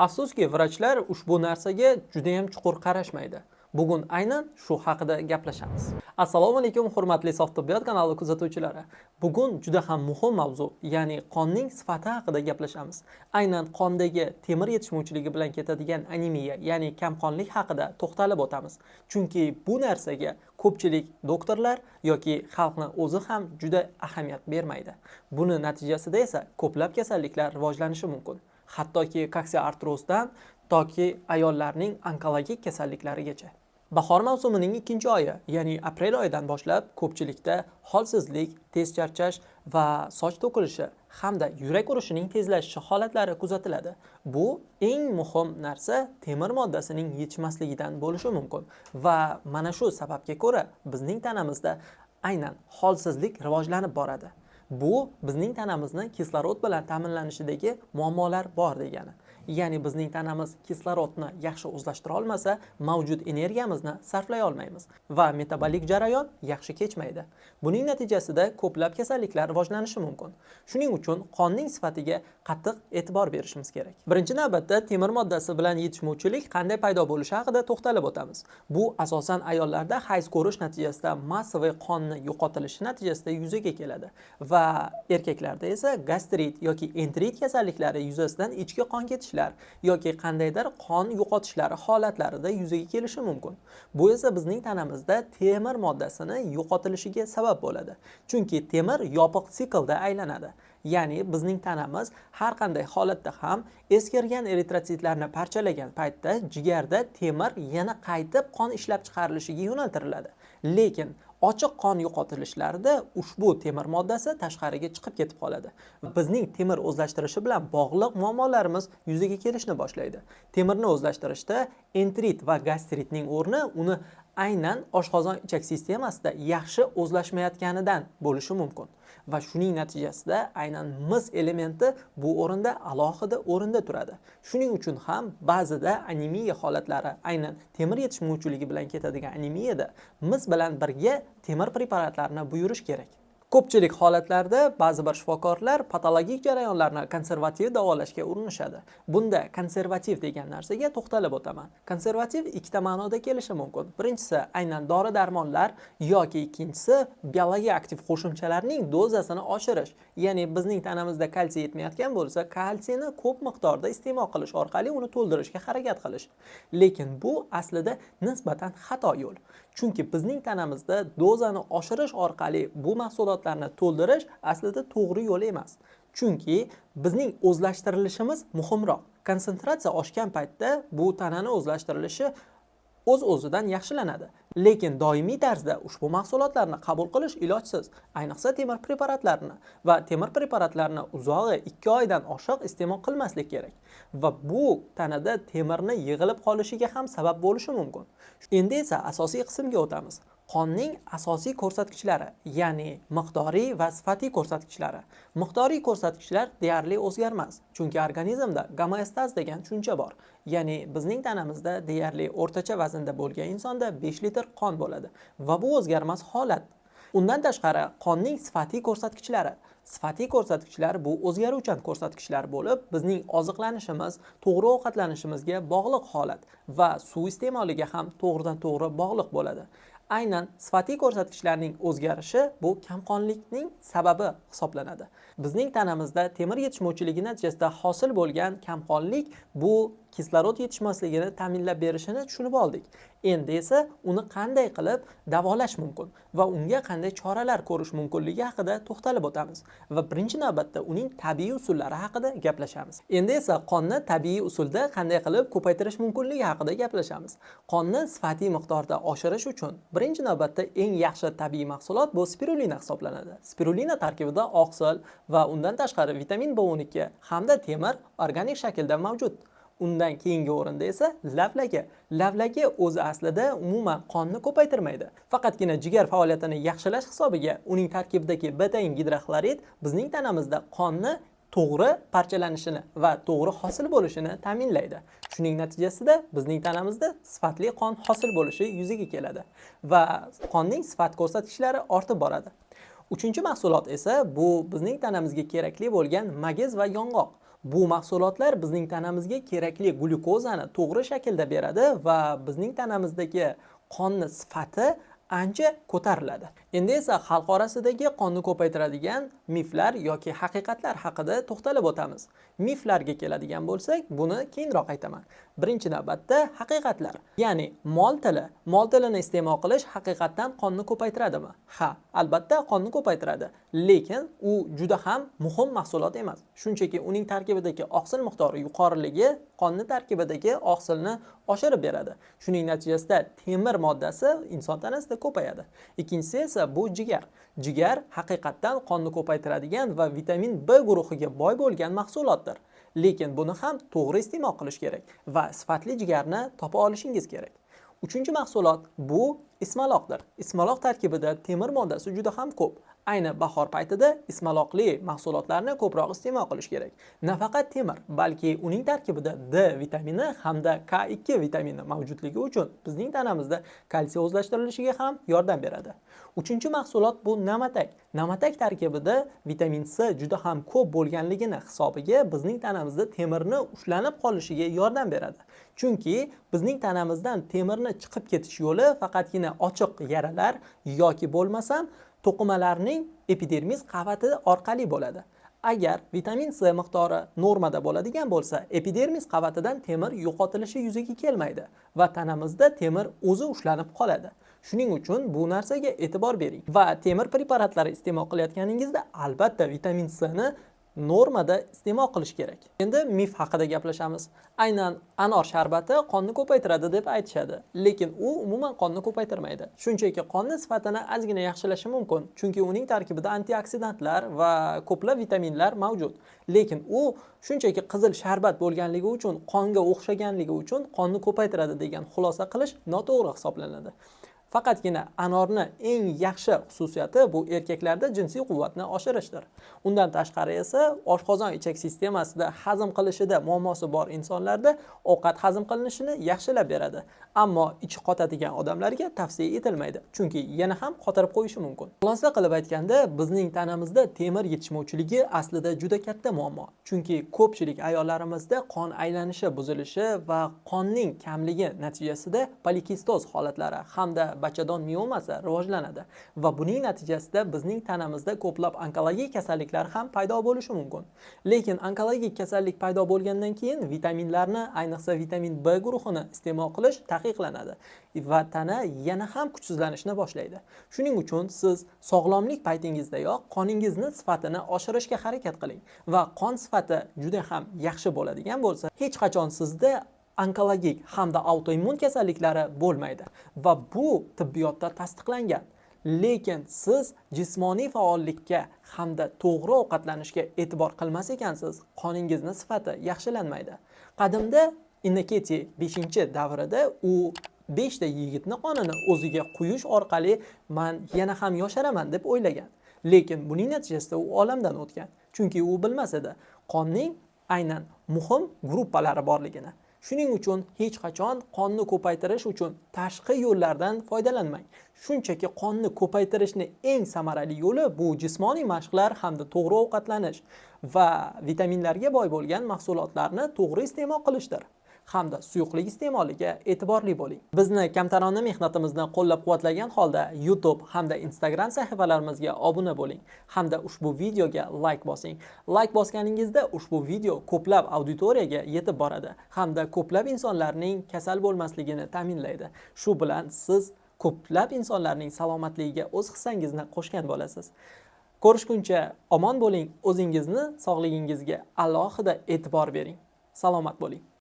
Afsuski, vrachlar ushbu narsaga juda ham chuqur qarashmaydi. Bugun aynan shu haqida gaplashamiz. Assalomu alaykum, hurmatli Sof tibbiyot kanali kuzatuvchilari. Bugun juda ham muhim mavzu, ya'ni qonning sifati haqida gaplashamiz. Aynan qondagi temir yetishmovchiligi bilan ketadigan anemiya, ya'ni kamqonlik haqida to'xtalib o'tamiz. Chunki bu narsaga ko'pchilik doktorlar yoki xalqni o'zi ham juda ahamiyat bermaydi. Buni natijasida esa ko'plab kasalliklar rivojlanishi mumkin. Hattoki koksiya artrozdan toki ayollarning onkologik kasalliklarigacha. Bahor mavsumining 2-oyi, ya'ni aprel oyidan boshlab ko'pchilikda holsizlik, tez charchash va soch to'kilishi hamda yurak urishining tezlashishi holatlari kuzatiladi. Bu eng muhim narsa temir moddasining yetishmasligidan bo'lishi mumkin va mana shu sababga ko'ra bizning tanamizda aynan holsizlik rivojlanib boradi. Bu bizning tanamizni kislorod bilan ta'minlanishidagi muammolar bor degani. Ya'ni bizning tanamiz kislorodni yaxshi o'zlashtira olmasa, mavjud energiyamizni sarflay olmaymiz va metabolik jarayon yaxshi kechmaydi. Buning natijasida ko'plab kasalliklar rivojlanishi mumkin. Shuning uchun qonning sifatiga qattiq e'tibor berishimiz kerak. Birinchi navbatda temir moddasi bilan yetishmovchilik qanday paydo bo'lishi haqida to'xtalib o'tamiz. Bu asosan ayollarda hayz ko'rish natijasida massaviy qonni yo'qotilishi natijasida yuzaga keladi va erkaklarda esa gastrit yoki entrit kasalliklari yuzasidan ichki qon ketishlar yoki qandaydir qon yo'qotishlari holatlarida yuzaga kelishi mumkin. Bu esa bizning tanamizda temir moddasini yo'qotilishiga sabab bo'ladi. Chunki temir yopiq siklda aylanadi. Ya'ni bizning tanamiz har qanday holatda ham eskirgan eritrotsitlarni parchalagan paytda jigarda temir yana qaytib qon ishlab chiqarilishiga yo'naltiriladi. Lekin ochiq qon yo'qotilishlarida ushbu temir moddasi tashqariga chiqib ketib qoladi. Bizning temir o'zlashtirishi bilan bog'liq muammolarimiz yuzaga kelishni boshlaydi. Temirni o'zlashtirishda entrit va gastritning o'rni uni aynan oshqozon ichak sistemasida yaxshi o'zlashmayotganidan bo'lishi mumkin. Va shuning natijasida aynan mis elementi bu o'rinda alohida o'rinda turadi. Shuning uchun ham ba'zida anemiya holatlari, aynan temir yetishmovchiligi bilan ketadigan anemiyada mis bilan birga temir preparatlarini buyurish kerak. Ko'pchilik holatlarda ba'zi bir shifokorlar patologik jarayonlarni konservativ davolashga urinishadi. Bunda konservativ degan narsaga to'xtalib o'taman. Konservativ ikkita ma'noda kelishi mumkin. Birinchisi aynan dori-darmonlar yoki ikkinchisi biologik aktiv qo'shimchalarning dozasini oshirish. Ya'ni bizning tanamizda kalsiy yetmayotgan bo'lsa, kalsiyni ko'p miqdorda iste'mol qilish orqali uni to'ldirishga harakat qilish. Lekin bu aslida nisbatan xato yo'l. Chunki bizning tanamizda dozani oshirish orqali bu mahsulotlarni to'ldirish aslida to'g'ri yo'l emas. Chunki bizning o'zlashtirilishimiz muhimroq. Konsentratsiya oshgan paytda bu tanani o'zlashtirilishi o'z-o'zidan yaxshilanadi. Lekin doimiy tarzda ushbu mahsulotlarni qabul qilish ilojsiz, ayniqsa temir preparatlarini va temir preparatlarini uzog'i 2 oydan oshiq iste'mol qilmaslik kerak. Va bu tanada temirni yig'ilib qolishiga ham sabab bo'lishi mumkin. Endi esa asosiy qismga o'tamiz. Qonning asosiy ko'rsatkichlari, ya'ni miqdoriy va sifatiy ko'rsatkichlari. Miqdoriy ko'rsatkichlar deyarli o'zgarmas, chunki organizmda gomeostaz degan tushuncha bor. Ya'ni bizning tanamizda deyarli o'rtacha vaznda bo'lgan insonda 5 litr qon bo'ladi va bu o'zgarmas holat. Undan tashqari qonning sifatiy ko'rsatkichlari. Sifatiy ko'rsatkichlar bu o'zgaruvchan ko'rsatkichlar bo'lib, bizning oziqlanishimiz, to'g'ri ovqatlanishimizga bog'liq holat va suv iste'moliga ham to'g'ridan-to'g'ri bog'liq bo'ladi. Aynan sifatiy ko'rsatkichlarning o'zgarishi bu kamqonlikning sababi hisoblanadi. Bizning tanamizda temir yetishmovchiligi natijasida hosil bo'lgan kamqonlik bu kislorod yetishmasligini ta'minlab berishini tushunib oldik. Endi esa uni qanday qilib davolash mumkin va unga qanday choralar ko'rish mumkinligi haqida to'xtalib o'tamiz va birinchi navbatda uning tabiiy usullari haqida gaplashamiz. Endi esa qonni tabiiy usulda qanday qilib ko'paytirish mumkinligi haqida gaplashamiz. Qonni sifatiy miqdorda oshirish uchun birinchi navbatda eng yaxshi tabiiy mahsulot bu spirulina hisoblanadi. Spirulina tarkibida oqsil va undan tashqari vitamin B12 hamda temir organik shaklda mavjud. Undan keyingi o'rinda esa lavlagi. Lavlagi o'zi aslida umuman qonni ko'paytirmaydi. Faqatgina jigar faoliyatini yaxshilash hisobiga uning tarkibidagi betain gidroxlorid bizning tanamizda qonni to'g'ri parchalanishini va to'g'ri hosil bo'lishini ta'minlaydi. Shuning natijasida bizning tanamizda sifatli qon hosil bo'lishi yuzaga keladi va qonning sifat ko'rsatkichlari ortib boradi. Uchinchi mahsulot esa bu bizning tanamizga kerakli bo'lgan magez va yong'oq. Bu mahsulotlar bizning tanamizga kerakli glyukozani to'g'ri shaklda beradi va bizning tanamizdagi qonni sifati ancha ko'tariladi. Endi esa xalq orasidagi qonni ko'paytiradigan miflar yoki haqiqatlar haqida to'xtalib o'tamiz. Miflarga keladigan bo'lsak, buni keyinroq aytaman. Birinchi navbatda haqiqatlar. Ya'ni mol tilini iste'mol qilish haqiqatdan qonni ko'paytiradimi? Ha, albatta qonni ko'paytiradi, lekin u juda ham muhim mahsulot emas. Shunchaki uning tarkibidagi oqsil miqdori yuqoriligi qonni tarkibidagi oqsilni oshirib beradi. Shuning natijasida temir moddasi inson tanasida ko'payadi. Ikkinchisi esa bu jigar. Jigar haqiqatdan qonni ko'paytiradigan va vitamin B guruhiga boy bo'lgan mahsulotdir. Lekin buni ham to'g'ri iste'mol qilish kerak va sifatli jigarni topa olishingiz kerak. Uchinchi mahsulot bu ismaloqdir. Ismaloq tarkibida temir moddasi juda ham ko'p. Ayni bahor paytida ismaloqli mahsulotlarni ko'proq iste'mol qilish kerak. Nafaqat temir, balki uning tarkibida D vitamini hamda K2 vitamini mavjudligi uchun bizning tanamizda kalsiy o'zlashtirilishiga ham yordam beradi. Uchinchi mahsulot bu namatak. Namatak tarkibida vitamin C juda ham ko'p bo'lganligini hisobiga bizning tanamizda temirni ushlanib qolishiga yordam beradi. Chunki bizning tanamizdan temirni chiqib ketish yo'li faqatgina ochiq yaralar yoki bo'lmasam to'qimalarning epidermis qavati orqali bo'ladi. Agar vitamin C miqdori normada bo'ladigan bo'lsa, epidermis qavatidan temir yo'qotilishi yuzaga kelmaydi va tanamizda temir o'zi ushlanib qoladi. Shuning uchun bu narsaga e'tibor bering va temir preparatlari iste'mol qilayotganingizda albatta vitamin C ni normada iste'mol qilish kerak. Endi mif haqida gaplashamiz. Aynan anor sharbati qonni ko'paytiradi deb aytishadi, lekin u umuman qonni ko'paytirmaydi. Shunchaki qonni sifatini ozgina yaxshilashi mumkin, chunki uning tarkibida antioksidantlar va ko'plab vitaminlar mavjud. Lekin u shunchaki qizil sharbat bo'lganligi uchun, qonga o'xshaganligi uchun qonni ko'paytiradi degan xulosa qilish noto'g'ri hisoblanadi. Faqatgina anorni eng yaxshi xususiyati bu erkaklarda jinsiy quvvatni oshirishdir. Undan tashqari esa oshqozon ichak sistemasida hazm qilishida muammosi bor insonlarda ovqat hazm qilinishini yaxshilab beradi. Ammo ichi qotadigan odamlarga tavsiya etilmaydi, chunki yana ham qotirib qo'yishi mumkin. Xulosa qilib aytganda, bizning tanamizda temir yetishmovchiligi aslida juda katta muammo. Chunki ko'pchilik ayollarimizda qon aylanishi buzilishi va qonning kamligi natijasida polikistoz holatlari hamda bachadon miomasi rivojlanadi va buning natijasida bizning tanamizda ko'plab onkologik kasalliklar ham paydo bo'lishi mumkin. Lekin onkologik kasallik paydo bo'lgandan keyin vitaminlarni, ayniqsa vitamin B guruhini iste'mol qilish taqiqlanadi va tana yana ham kuchsizlanishni boshlaydi. Shuning uchun siz sog'lomlik paytingizdayoq qoningizni sifatini oshirishga harakat qiling va qon sifati juda ham yaxshi bo'ladigan bo'lsa, hech qachon sizda onkologik hamda autoimmun kasalliklari bo'lmaydi va bu tibbiyotda tasdiqlangan. Lekin siz jismoniy faollikka hamda to'g'ri ovqatlanishga e'tibor qilmas ekansiz, qoningizni sifati yaxshilanmaydi. Qadimda Innokenti 5-davrida u 5 ta yigitni qonini o'ziga quyish orqali men yana ham yosharaman deb o'ylagan. Lekin buning natijasida u olamdan o'tgan. Chunki u bilmas edi qonning aynan muhim gruppalari borligini. Shuning uchun hech qachon qonni ko'paytirish uchun tashqi yo'llardan foydalanmang. Shunchaki qonni ko'paytirishning eng samarali yo'li bu jismoniy mashqlar hamda to'g'ri ovqatlanish va vitaminlarga boy bo'lgan mahsulotlarni to'g'ri iste'mol qilishdir. Hamda suyuqlik iste'moliga e'tiborli bo'ling. Bizni kamtarona mehnatimizni qo'llab-quvvatlagan holda YouTube hamda Instagram sahifalarimizga obuna bo'ling hamda ushbu videoga like bosing. Like bosganingizda ushbu video ko'plab auditoriyaga yetib boradi hamda ko'plab insonlarning kasal bo'lmasligini ta'minlaydi. Shu bilan siz ko'plab insonlarning salomatligiga o'z hissangizni qo'shgan bo'lasiz. Ko'rishguncha omon bo'ling, o'zingizni sog'ligingizga alohida e'tibor bering. Salomat bo'ling.